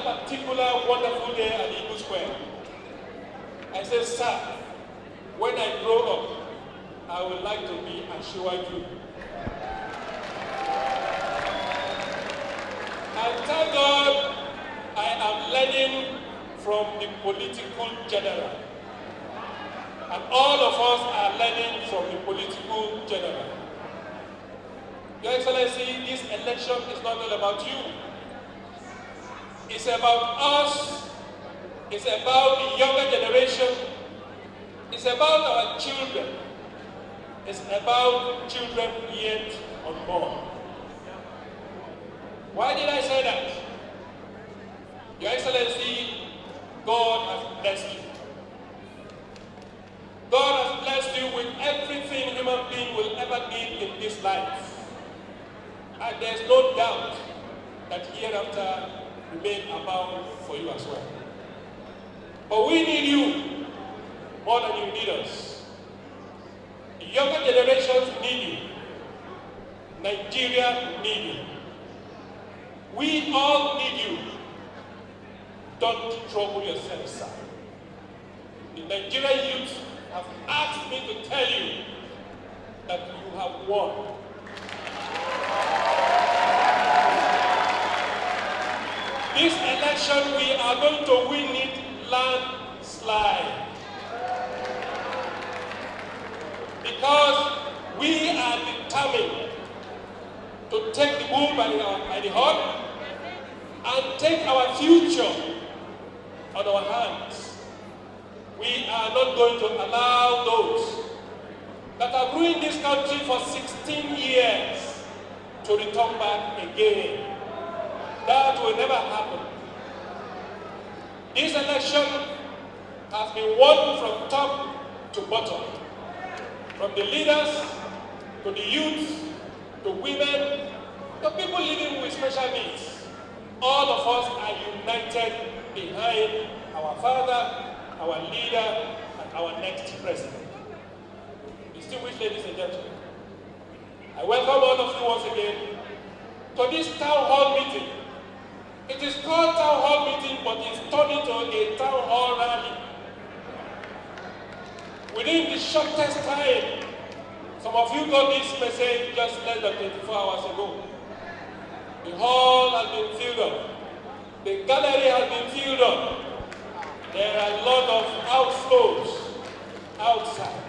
that particular wonderful day at Eagle Square, I said, sir, when I grow up, I would like to be Asiwaju. And thank God I am learning from the political general. And all of us are learning from the political general. Your Excellency, this election is not all about you. It's about us. It's about the younger generation. It's about our children. It's about children yet unborn. Why did I say that? Your Excellency, God has blessed you. God has blessed you with everything human being will ever need in this life. And there's no doubt that hereafter remain abound for you as well. But we need you more than you need us. The younger generations need you. Nigeria need you. We all need you. Don't trouble yourself, sir. The Nigerian youth have asked me to tell you that you have won. This election, we are going to win it landslide. Because we are determined to take the bull by the horn and take our future on our hands. We are not going to allow those that have ruined this country for 16 years to return back again. That will never happen. This election has been won from top to bottom. From the leaders, to the youth, to women, to people living with special needs. All of us are united behind our father, our leader, and our next president. Distinguished ladies and gentlemen, I welcome all of you once again to this town hall meeting. It is called town hall meeting, but it's turned into a town hall rally. Within the shortest time, some of you got this message just less than 24 hours ago. The hall has been filled up. The gallery has been filled up. There are a lot of outflows outside.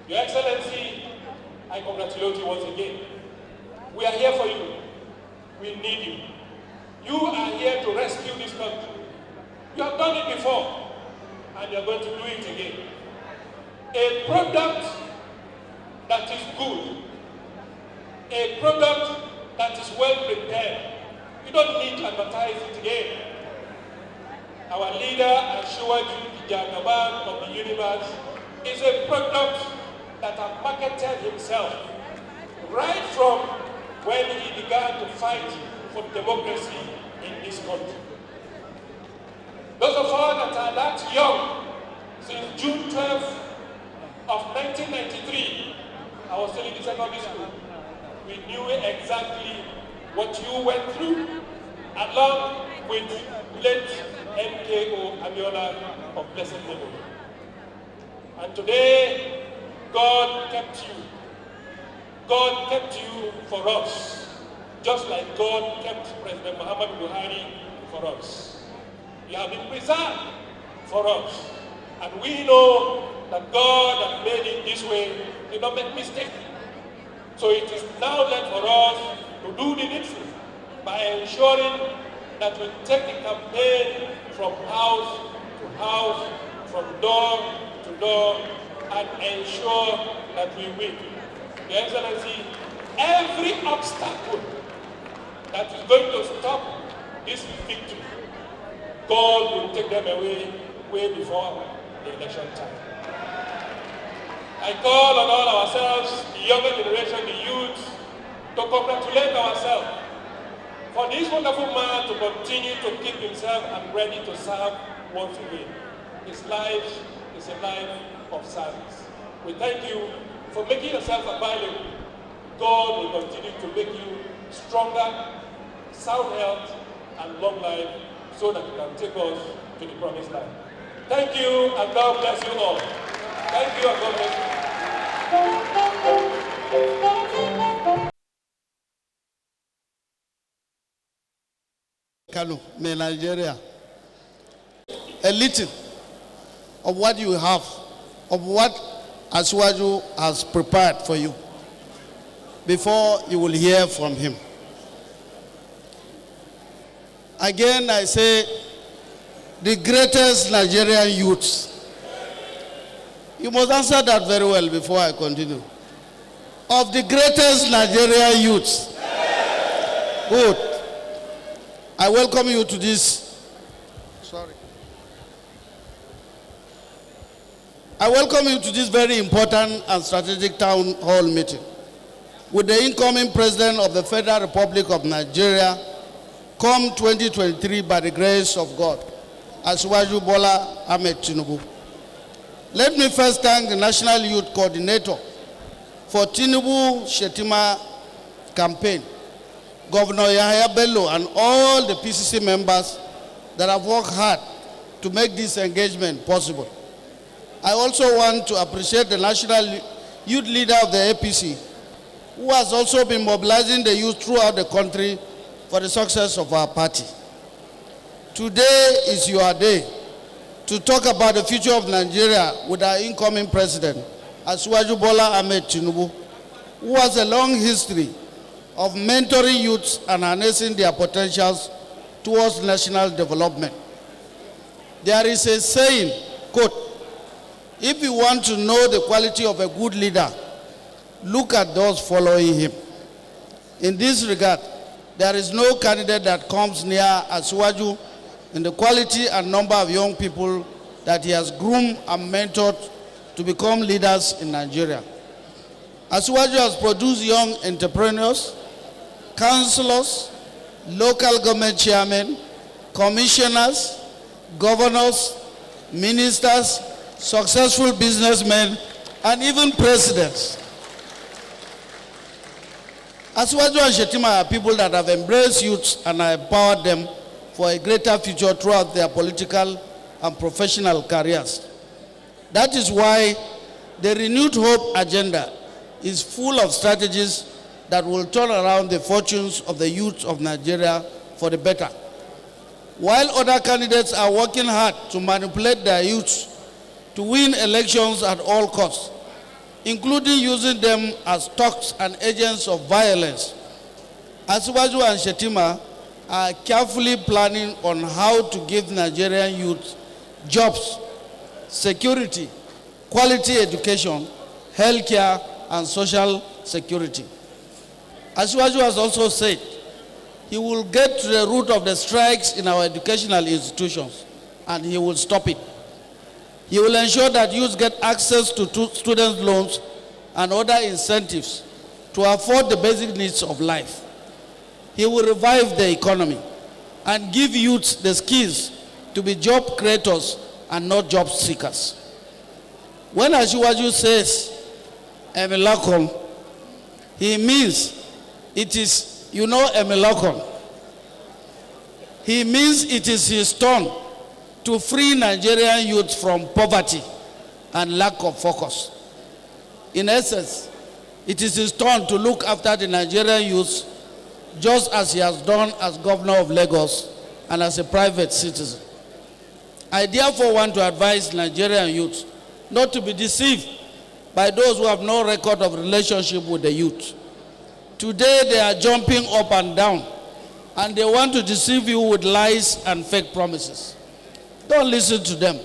Your Excellency, I congratulate you once again. We are here for you. We need you. You are here to rescue this country. You have done it before, and you are going to do it again. A product that is good, a product that is well prepared. You don't need to advertise it again. Our leader, Asiwaju, the Jagaban of the universe, is a product that has marketed himself right from when he began to fight for democracy in this country. Those of us that are that young, since June 12th of 1993, I was still in the secondary school. We knew exactly what you went through, along with late MKO Abiola of Blessed Memory. And today, God kept you. God kept you for us, just like God kept President Muhammad Buhari for us. You have been preserved for us. And we know that God that made it this way did not make mistakes. So it is now left for us to do the needful by ensuring that we take the campaign from house to house, from door to door, and ensure that we win. Your Excellency, every obstacle that is going to stop this victory, God will take them away way before the election time. I call on all ourselves, the younger generation, the youth, to congratulate ourselves for this wonderful man to continue to keep himself and ready to serve once again. His life is a life of service. We thank you for making yourself available. God will continue to make you stronger, sound health, and long life so that he can take us to the promised land. Thank you, and God bless you all. Thank you, and God bless you. Kano, Nigeria. A little of what you have, of what Asiwaju has prepared for you, before you will hear from him. Again, I say, the greatest Nigerian youths. You must answer that very well before I continue. Of the greatest Nigerian youths. Good. I welcome you to this. Sorry. I welcome you to this very important and strategic town hall meeting with the incoming President of the Federal Republic of Nigeria, come 2023 by the grace of God, Asiwaju Bola Tinubu. Let me first thank the National Youth Coordinator for Tinubu Shetima campaign, Governor Yahaya Bello, and all the PCC members that have worked hard to make this engagement possible. I also want to appreciate the National Youth Leader of the APC, who has also been mobilizing the youth throughout the country for the success of our party. Today is your day to talk about the future of Nigeria with our incoming president, Asiwaju Bola Tinubu, who has a long history of mentoring youths and harnessing their potentials towards national development. There is a saying, quote, if you want to know the quality of a good leader, look at those following him. In this regard, there is no candidate that comes near Asiwaju in the quality and number of young people that he has groomed and mentored to become leaders in Nigeria. Asiwaju has produced young entrepreneurs, councillors, local government chairmen, commissioners, governors, ministers, successful businessmen, and even presidents. Asiwaju and Shetima are people that have embraced youths and have empowered them for a greater future throughout their political and professional careers. That is why the Renewed Hope agenda is full of strategies that will turn around the fortunes of the youth of Nigeria for the better. While other candidates are working hard to manipulate their youths to win elections at all costs, including using them as thugs and agents of violence, Asiwaju and Shetima are carefully planning on how to give Nigerian youth jobs, security, quality education, healthcare, and social security. Asiwaju has also said he will get to the root of the strikes in our educational institutions, and he will stop it. He will ensure that youth get access to student loans and other incentives to afford the basic needs of life. He will revive the economy and give youth the skills to be job creators and not job seekers. When Asiwaju says Emilakon, he means it is, you know, Emilakon. He means it is his turn to free Nigerian youth from poverty and lack of focus. In essence, it is his turn to look after the Nigerian youth just as he has done as governor of Lagos and as a private citizen. I therefore want to advise Nigerian youth not to be deceived by those who have no record of relationship with the youth. Today they are jumping up and down and they want to deceive you with lies and fake promises. Don't listen to them.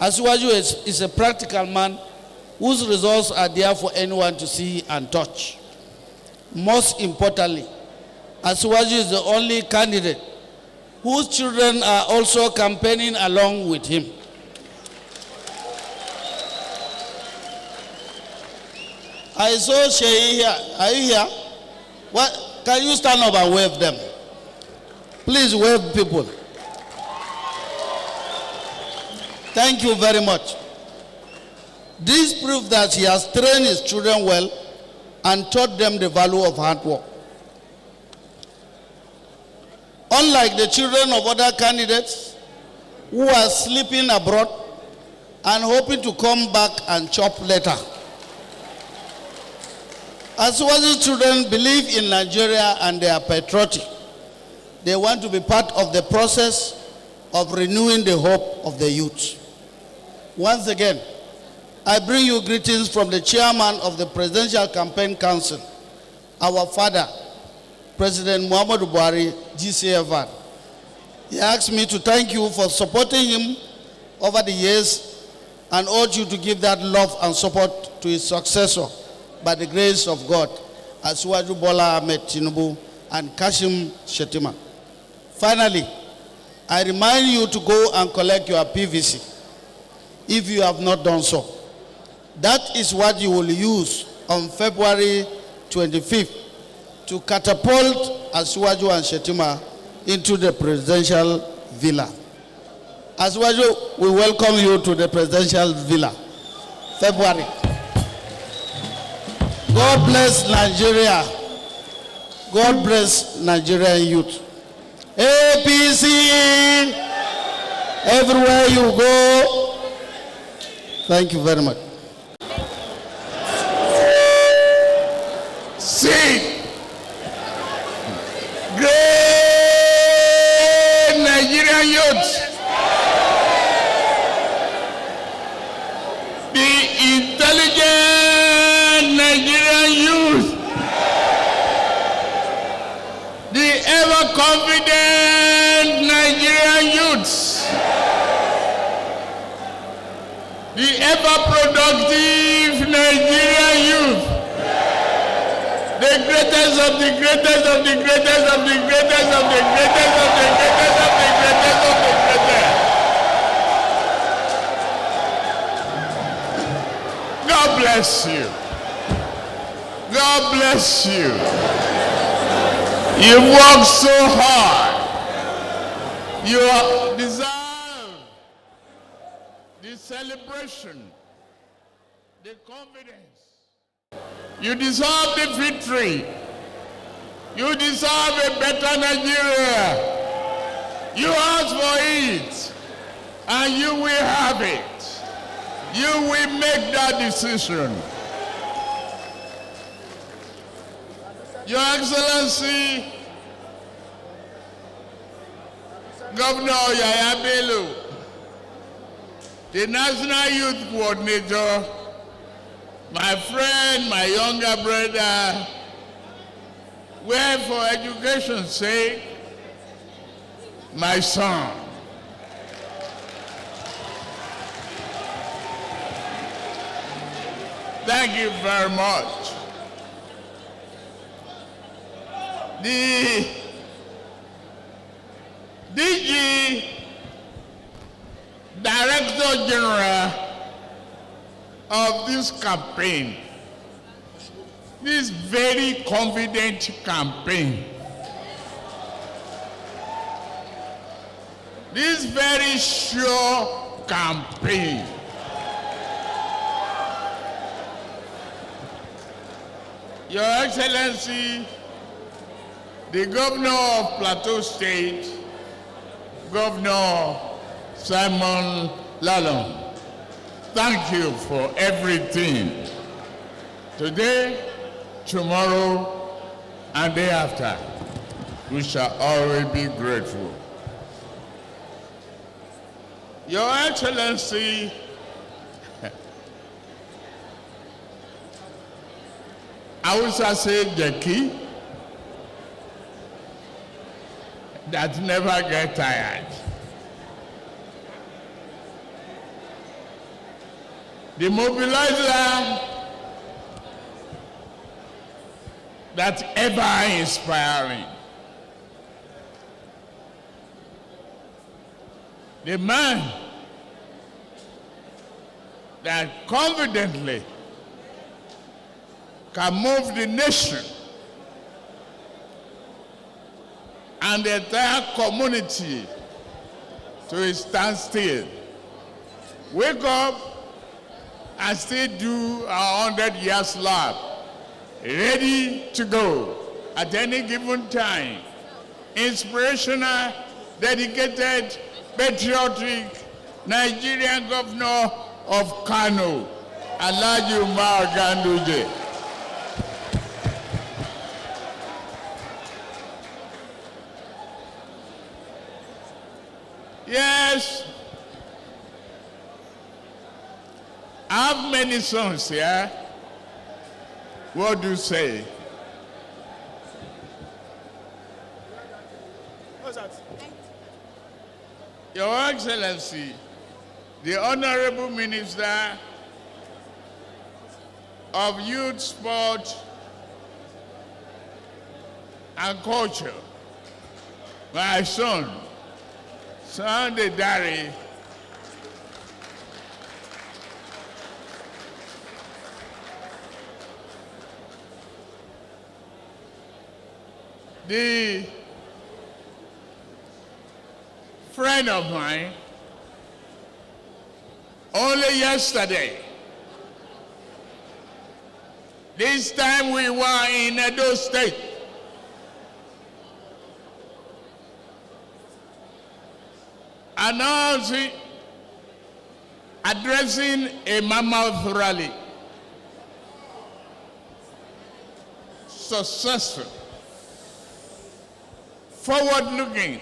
Asiwaju is a practical man whose results are there for anyone to see and touch. Most importantly, Asiwaju is the only candidate whose children are also campaigning along with him. I saw Sheyi here. Are you here? What? Can you stand up and wave them? Please wave people. Thank you very much. This proves that he has trained his children well and taught them the value of hard work. unlike the children of other candidates who are sleeping abroad and hoping to come back and chop later. Asiwaju children believe in Nigeria and they are patriotic. They want to be part of the process of renewing the hope of the youth. Once again, I bring you greetings from the chairman of the Presidential Campaign Council, our father, President Muhammadu Buhari, GCFR. He asked me to thank you for supporting him over the years and urge you to give that love and support to his successor by the grace of God, Asiwaju Bola Tinubu and Kashim Shettima. Finally, I remind you to go and collect your PVC if you have not done so. That is what you will use on February 25th to catapult Asiwaju and Shettima into the presidential villa. Asiwaju, we welcome you to the presidential villa, February. God bless Nigeria. God bless Nigerian youth. APC, everywhere you go. Thank you very much. See, great Nigerian youth, the intelligent Nigerian youth, the ever-confident Nigerian youths, the ever-productive Nigerian youth, the greatest of the greatest of the greatest of the greatest of the greatest of the greatest of the greatest of the greatest. God bless you. God bless you. You work so hard. You deserve the celebration, the confidence. You deserve the victory. You deserve a better Nigeria. You ask for it, and you will have it. You will make that decision. Your Excellency, Governor Yahaya Bello, the National Youth Coordinator, my friend, my younger brother, where for education's sake, my son. Thank you very much. The DG, Director General of this campaign, this very confident campaign, this very sure campaign, Your Excellency, the Governor of Plateau State, Governor Simon Lalong, thank you for everything. Today, tomorrow, and day after, we shall always be grateful. Your Excellency, I would say Jackie, that never get tired. The mobilizer that's ever inspiring. The man that confidently can move the nation and the entire community to a standstill. Wake up and still do our 100 years lap, ready to go at any given time inspirational, dedicated, patriotic Nigerian governor of Kano, Alhaji Umar Ganduje. Yes, I have many sons here. What do you say? What's that? Your Excellency, the Honorable Minister of Youth, Sport and Culture, my son, Sunday Dari, the friend of mine, only yesterday, this time we were in Edo State. Announcing, addressing a mammoth rally. Successful, forward-looking,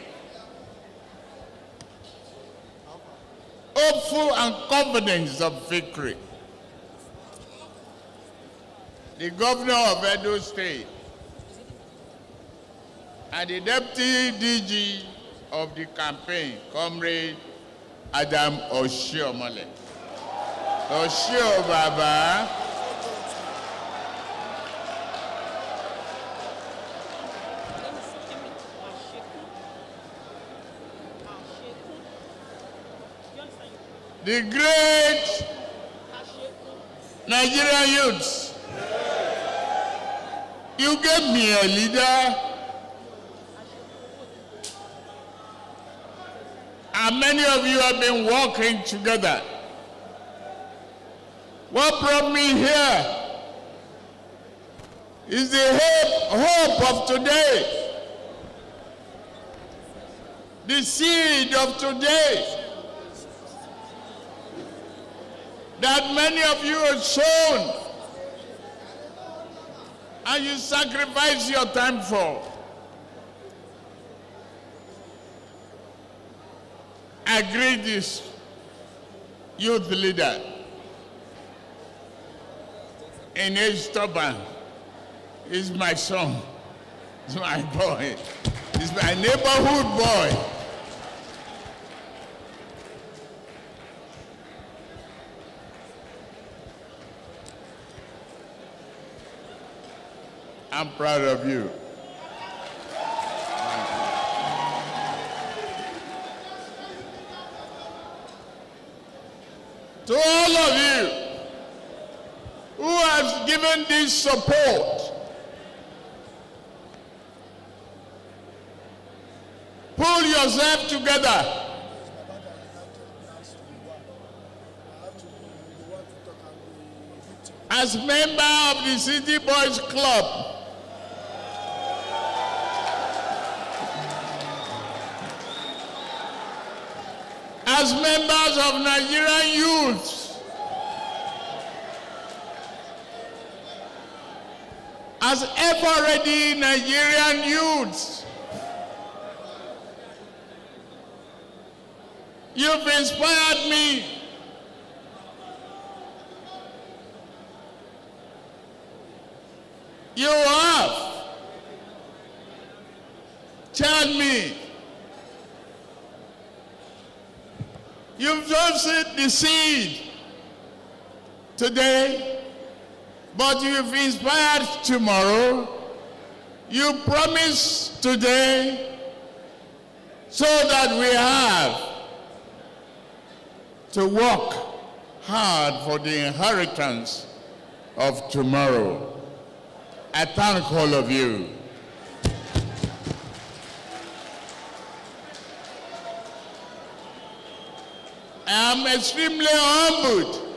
hopeful and confident of victory. The governor of Edo State and the deputy DG of the campaign, Comrade Adam Oshiomole. Oshio Baba. The great Nigerian youths, you gave me a leader, and many of you have been working together. What brought me here is the hope of today, the seed of today, that many of you have sown and you sacrifice your time for. I greet this youth leader in his turban. He's my son, he's my boy, he's my neighborhood boy. I'm proud of you. To all of you who have given this support, pull yourself together. As member of the City Boys Club, as members of Nigerian youth, as ever-ready Nigerian youths, you've inspired me. You have turned me. You've just the seed today, but you've inspired tomorrow. You promise today so that we have to work hard for the inheritance of tomorrow. I thank all of you. I am extremely humbled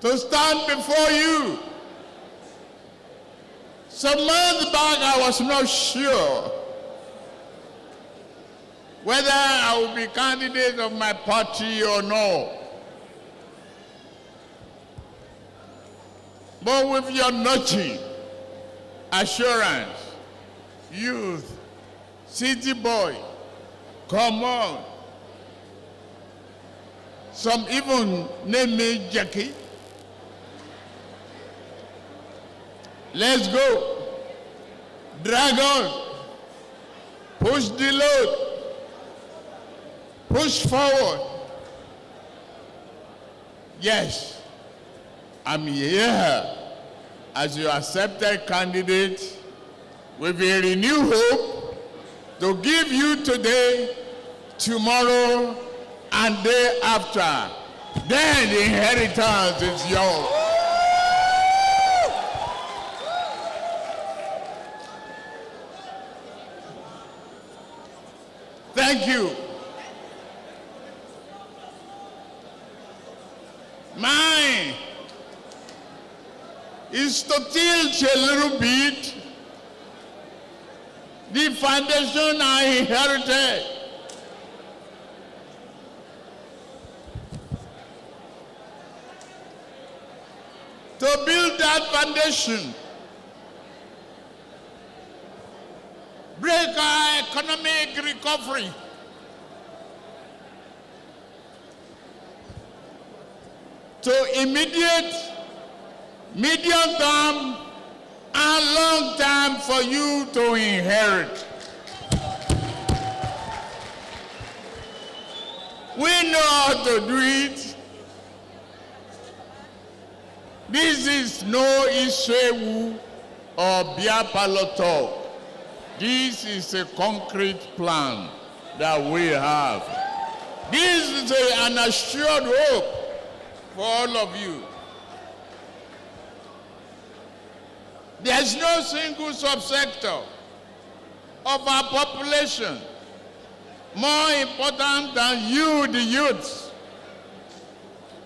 to stand before you Some months back, I was not sure whether I would be candidate of my party or no. But with your nurturing, assurance, youth, city boy, come on. Some even name me Jackie. Let's go. Drag on. Push the load. Push forward. Yes, I'm here as your accepted candidate with a renewed hope to give you today, tomorrow, and day after. Then the inheritance is yours. Thank you. Mine is to tilt a little bit the foundation I inherited. To build that foundation, break our economic recovery, to immediate, medium term, and long term for you to inherit. We know how to do it. This is no Ishewu or beer parlor talk. This is a concrete plan that we have. This is an assured hope for all of you. There's no single subsector of our population more important than you, the youths.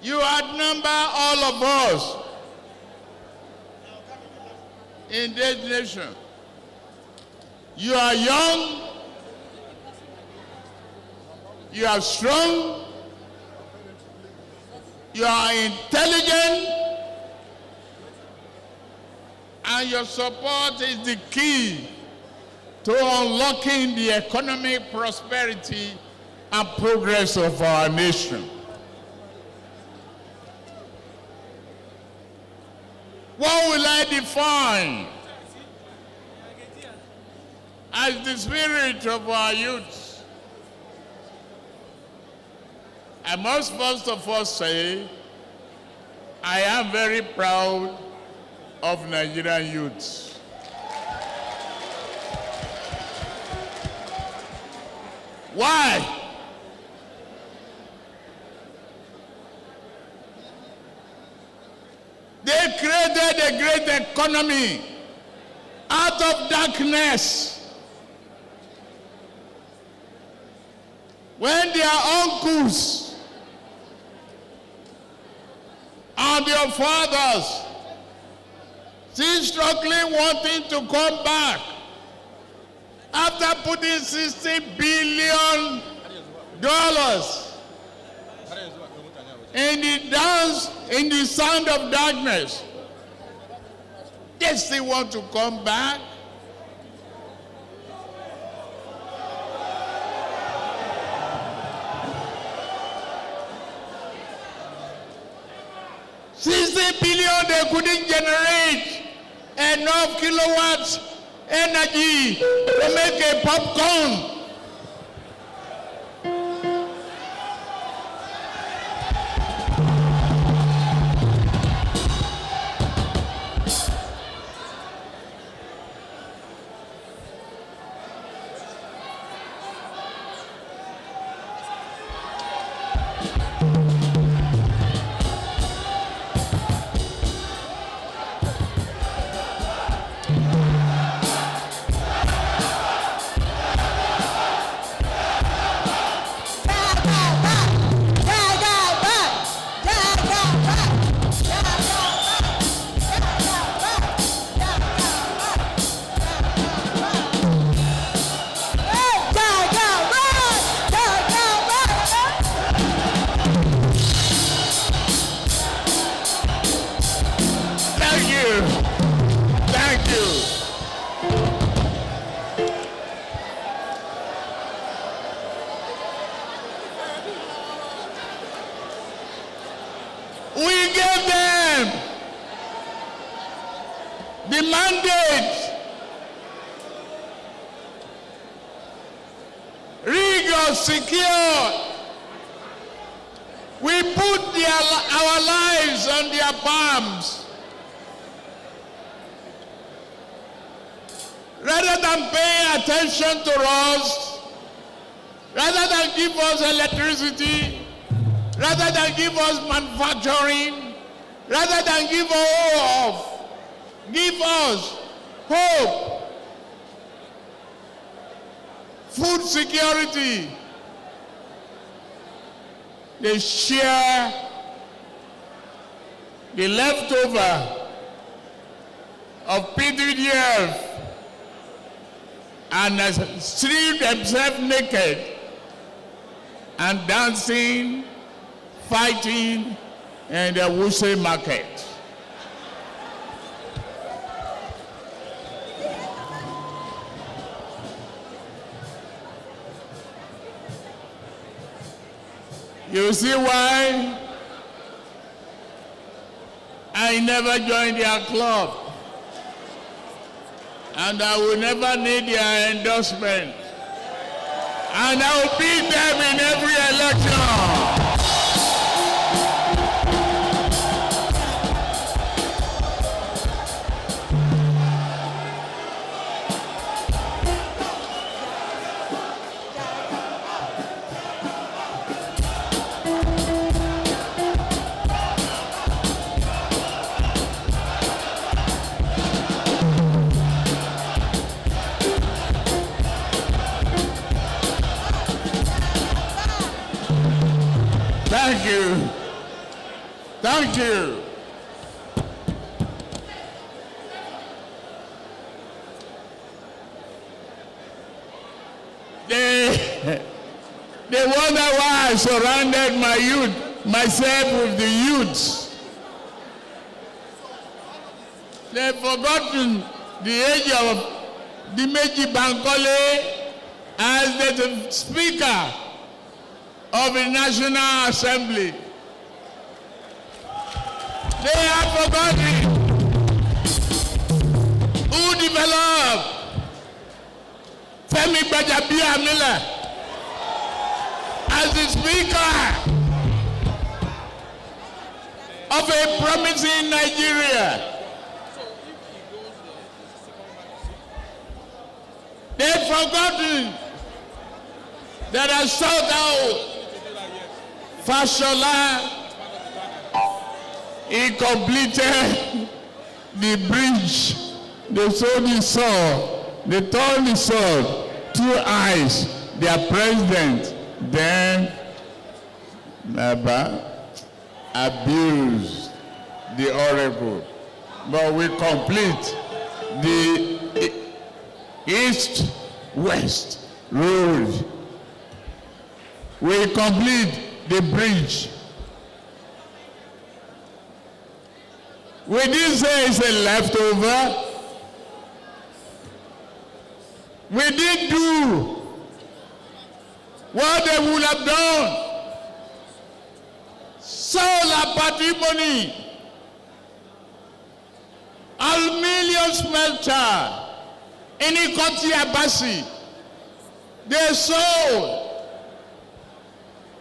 You outnumber all of us in this nation. You are young, you are strong, you are intelligent, and your support is the key to unlocking the economic prosperity and progress of our nation. What will I define as the spirit of our youth? I must first of all say, I am very proud of Nigerian youths. Why? They created a great economy out of darkness. When their uncles and their fathers still struggling, wanting to come back, after putting $60 billion in the sound of darkness, they still want to come back. $60 billion, they couldn't generate enough kilowatts energy to make a popcorn. was secured. We put our lives on their palms. Rather than pay attention to us, rather than give us electricity, rather than give us manufacturing, rather than give us hope, food security, they share the leftover of PDDF and strip themselves naked and dancing, fighting in the Wuse market. You see why I never joined their club, and I will never need their endorsement, and I will beat them in every election. Thank you. Thank you. They wonder why I surrounded myself with the youths. They've forgotten the age of Dimeji Bankole as the Speaker of the National Assembly. They have forgotten who developed Femi Gbajabiamila as the Speaker of a promising Nigeria. They've forgotten that I sought out Fashola. He completed the bridge. They sold his sword. They told his sword, 2 eyes, their president. Then Naba abused the oracle. But we complete the east-west road. We complete the bridge. We didn't say it's a leftover. We didn't do what they would have done. Sold our patrimony. Aluminium smelter in Ikoti Abasi. They sold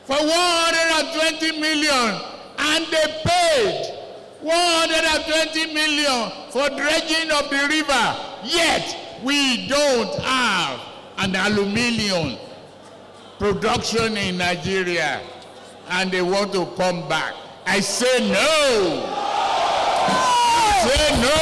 for 120 million, and they paid 120 million for dredging of the river. Yet we don't have an aluminium production in Nigeria, and they want to come back. I say no. I say no.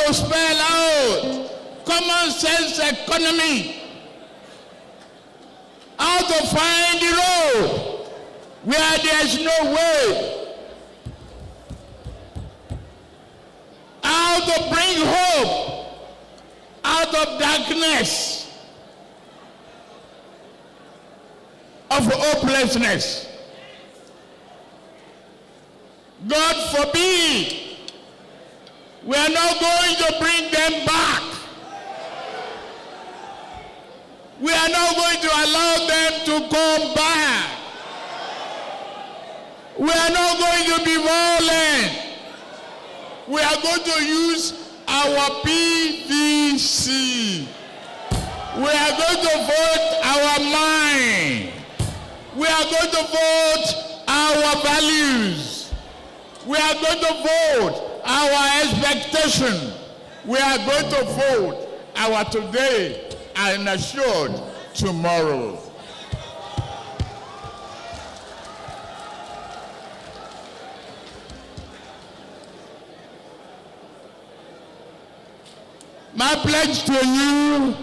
to spell out common sense economy, how to find the road where there is no way, how to bring hope out of darkness of hopelessness. God forbid, we are not going to bring them back. We are not going to allow them to come back. We are not going to be violent. We are going to use our PVC. We are going to vote our mind. We are going to vote our values. We are going to vote our expectation. We are going to vote our today and assured tomorrow. My pledge to you,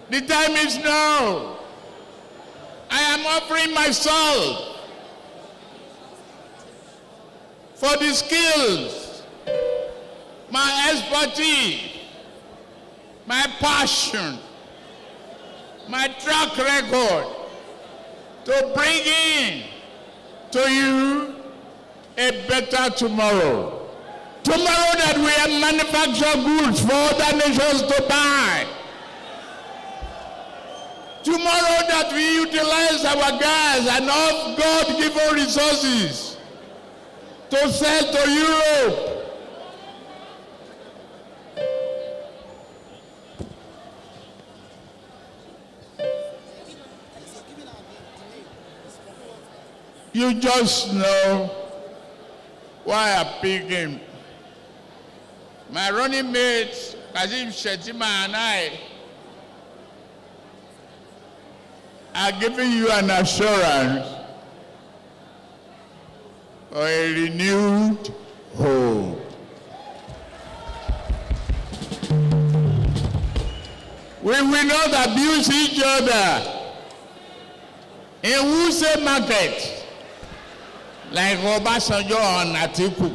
the time is now. I am offering myself for the skills, my expertise, my passion, my track record to bring in to you a better tomorrow. Tomorrow that we have manufactured goods for other nations to buy. Tomorrow that we utilize our gas and all God-given resources to sell to Europe. You just know why I picked him. My running mates, Kazim Shetima and I, are giving you an assurance or a renewed hope. We will not abuse each other in Wuse market like Obasanjo and Atiku.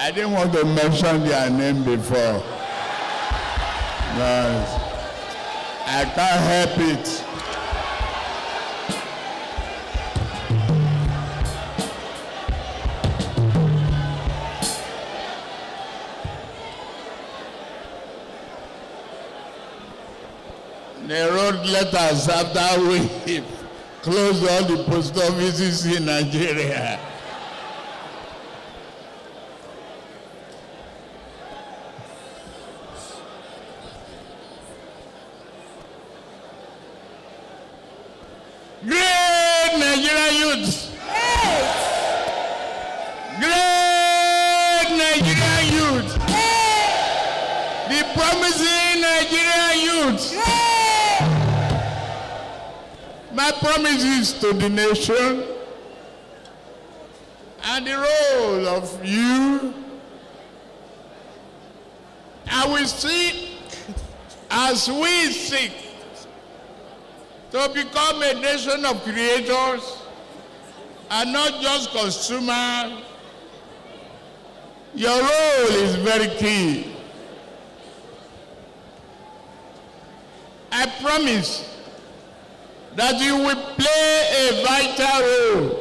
I didn't want to mention their name before, but I can't help it. They wrote letters after we closed all the post offices in Nigeria. Great Nigerian youth! Great Nigerian youth! The promising Nigerian youth! My promise is to the nation and the role of you. I will seek, as we seek, to become a nation of creators and not just consumers. Your role is very key. I promise that you will play a vital role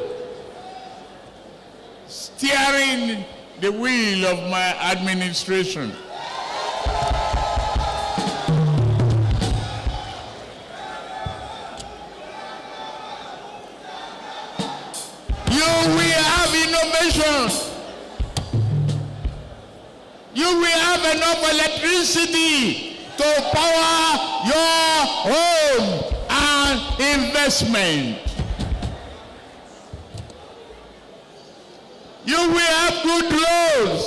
steering the wheel of my administration. You will have innovation. You will have enough electricity to power your home and investment. You will have good roads.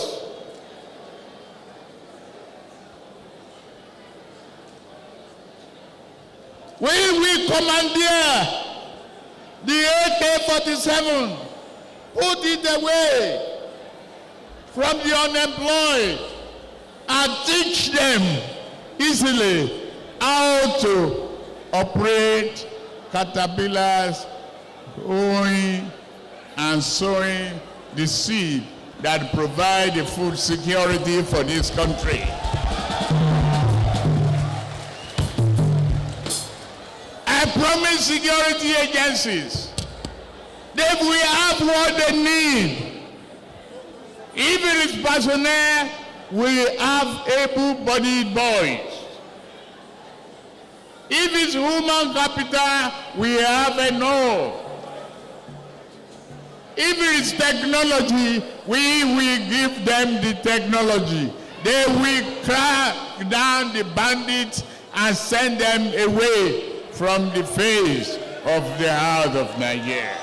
We commandeer the AK-47, put it away from the unemployed, and teach them easily how to operate caterpillars, growing and sowing the seed that provide the food security for this country. I promise security agencies that we have what they need. If it is personnel, we have able-bodied boys. If it's human capital, we have enough. If it is technology, we will give them the technology. They will crack down the bandits and send them away from the face of the heart of Nigeria.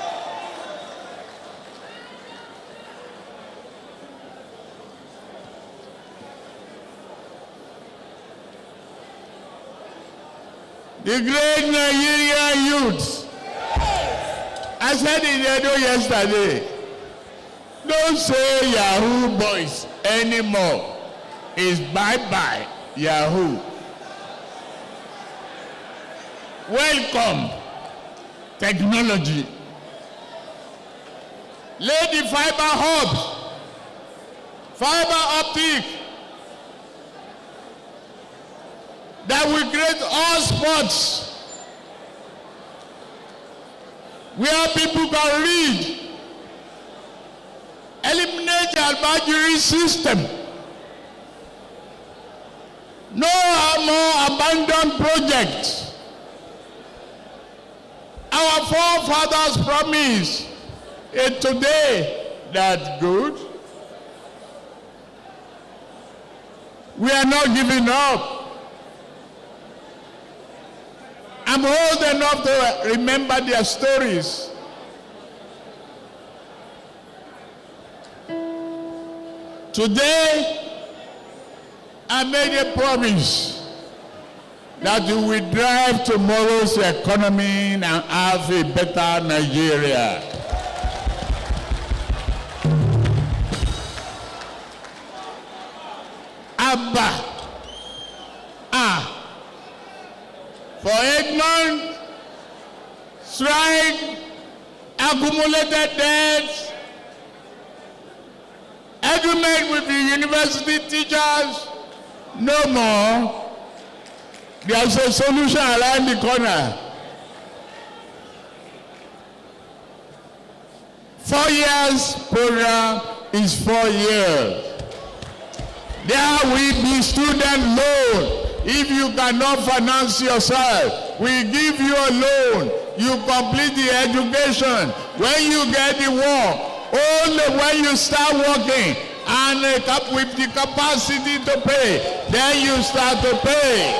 The great Nigerian youths. I said in Edo yesterday, don't say Yahoo boys anymore. It's bye-bye Yahoo. Welcome technology. Lay the fiber hubs, fiber optic, that will create all spots where people can read. Eliminate the advisory system. No more abandoned projects. Our forefathers promised it today that good. We are not giving up. I'm old enough to remember their stories. Today, I made a promise that we will drive tomorrow's economy and have a better Nigeria. Abba. For 8 months, strike, accumulated debts, agreement with the university teachers, no more. There's a solution around the corner. 4 years program is 4 years. There will be student loan. If you cannot finance yourself, we give you a loan. You complete the education. When you get the work, only when you start working and with the capacity to pay, then you start to pay.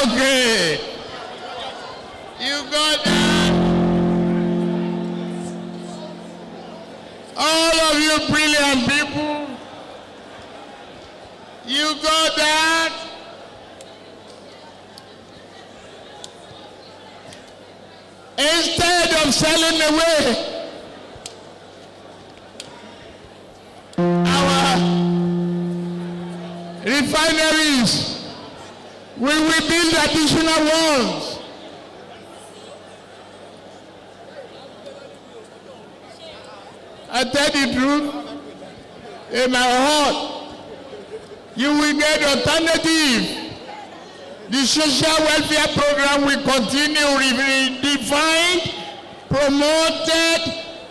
Okay. You got that? All of you brilliant people, you got that? Instead of selling away our refineries, we will build additional ones. I tell the truth, in my heart, you will get alternative. The social welfare program will continue redefined, promoted,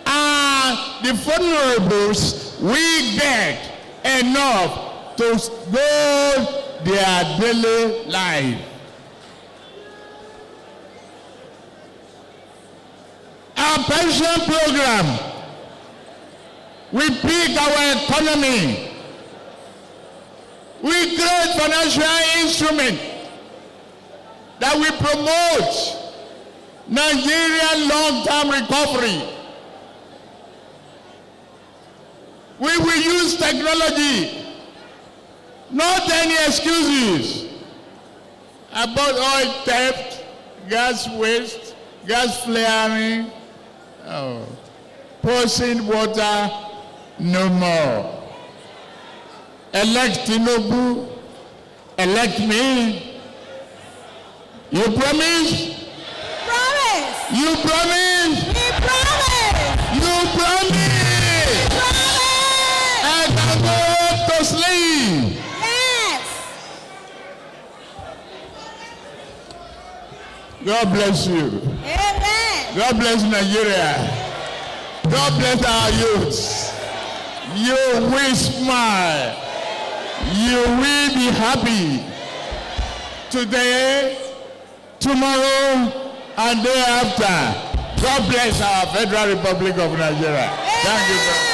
and the vulnerables will get enough to go their daily life. Our pension program will pick our economy. We create financial instrument that will promote Nigerian long-term recovery. We will use technology, not any excuses about oil theft, gas waste, gas flaring, poison water, no more. Elect Tinubu, elect me. You promise? Promise. You promise? We promise. You promise? Promise. I can go to sleep. Yes. God bless you. Amen. God bless Nigeria. God bless our youths. You will smile. You will be happy. Today, tomorrow, and day after. God bless our Federal Republic of Nigeria. Thank you very much.